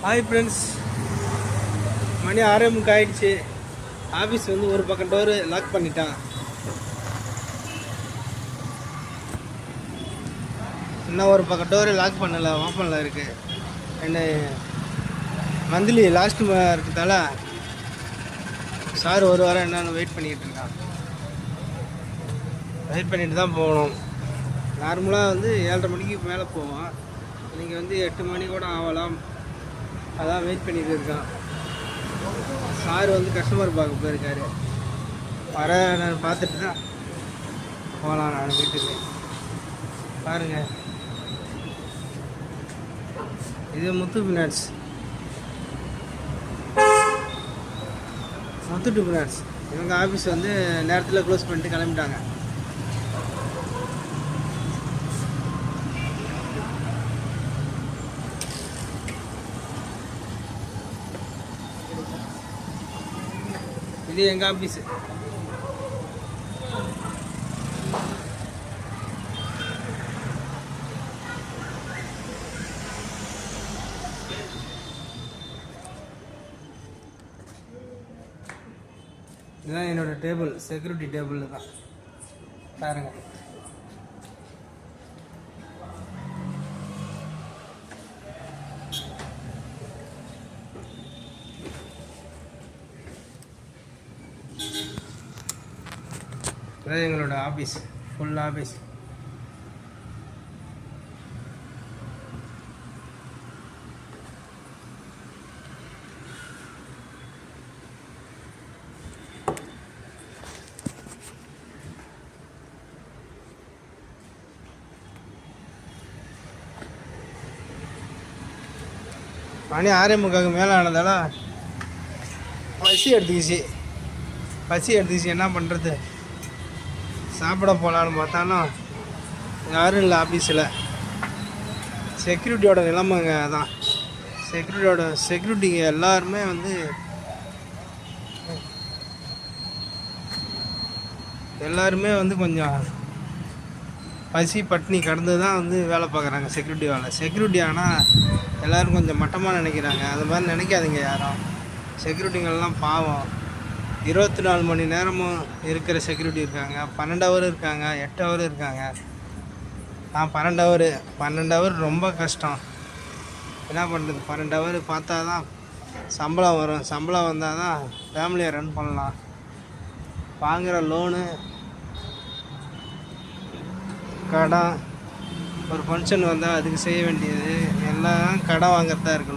Hi friends, மணி 6:30 ஆயிடுச்சு. Office வந்து ஒரு பக்கம் டோரு லாக் பண்ணிட்டான். இன்னும் ஒரு பக்கம் டோரு லாக் பண்ணலை, ஓப்பனில் இருக்குது. என்ன மந்த்லி லாஸ்ட் இருக்கிறதால சார் ஒரு வாரம் என்னென்னு வெயிட் பண்ணிக்கிட்டு இருக்கான். வெயிட் பண்ணிட்டு தான் போகணும். நார்மலாக வந்து 7:30 மணிக்கு மேலே போவோம். இன்றைக்கி வந்து 8 மணி கூட ஆகலாம். அதான் வெயிட் பண்ணிட்டு இருக்கான். சார் வந்து கஸ்டமர் பார்க்க போயிருக்காரு. நான் பார்த்துட்டு தான் போகலாம் நான் வீட்டுக்கு. பாருங்கள், இது முத்து ஃபினான்ஸ், முத்தூட் ஃபினான்ஸ். இவங்க ஆஃபீஸ் வந்து நேரத்தில் க்ளோஸ் பண்ணிட்டு கிளம்பிட்டாங்க. இது எங்கள் ஆஃபீஸு. இதுதான் என்னோடய டேபிள், செக்யூரிட்டி டேபிள் தான். பாருங்கள், இதுதான் எங்களோட ஆஃபீஸ், ஃபுல் ஆஃபீஸ். மணி 6:45 மேலே ஆனதால பசி எடுத்துக்கிச்சு. என்ன பண்ணுறது, சாப்பிட போகலான்னு பார்த்தாலும் யாரும் இல்லை ஆஃபீஸில். செக்யூரிட்டியோட நிலைமைங்க அதான். செக்யூரிட்டிங்க எல்லாருமே வந்து கொஞ்சம் பசி பட்டினி கடந்து தான் வந்து வேலை பார்க்குறாங்க. செக்யூரிட்டி ஆனால் எல்லோரும் கொஞ்சம் மட்டமாக நினைக்கிறாங்க. அது மாதிரி நினைக்காதீங்க யாரும். செக்யூரிட்டிங்கெல்லாம் பாவம். 24 மணி நேரமும் இருக்கிற செக்யூரிட்டி இருக்காங்க. 12 ஹவர் இருக்காங்க, 8 ஹவர் இருக்காங்க. 12 ஹவர் ரொம்ப கஷ்டம். என்ன பண்ணுறது, 12 ஹவர் பார்த்தா தான் சம்பளம் வரும். சம்பளம் வந்தால் தான் ஃபேமிலியை ரன் பண்ணலாம். வாங்குகிற லோனு, கடன், ஒரு ஃபங்க்ஷன் வந்தால் அதுக்கு செய்ய வேண்டியது எல்லாம் கடன் வாங்குறதா இருக்கு.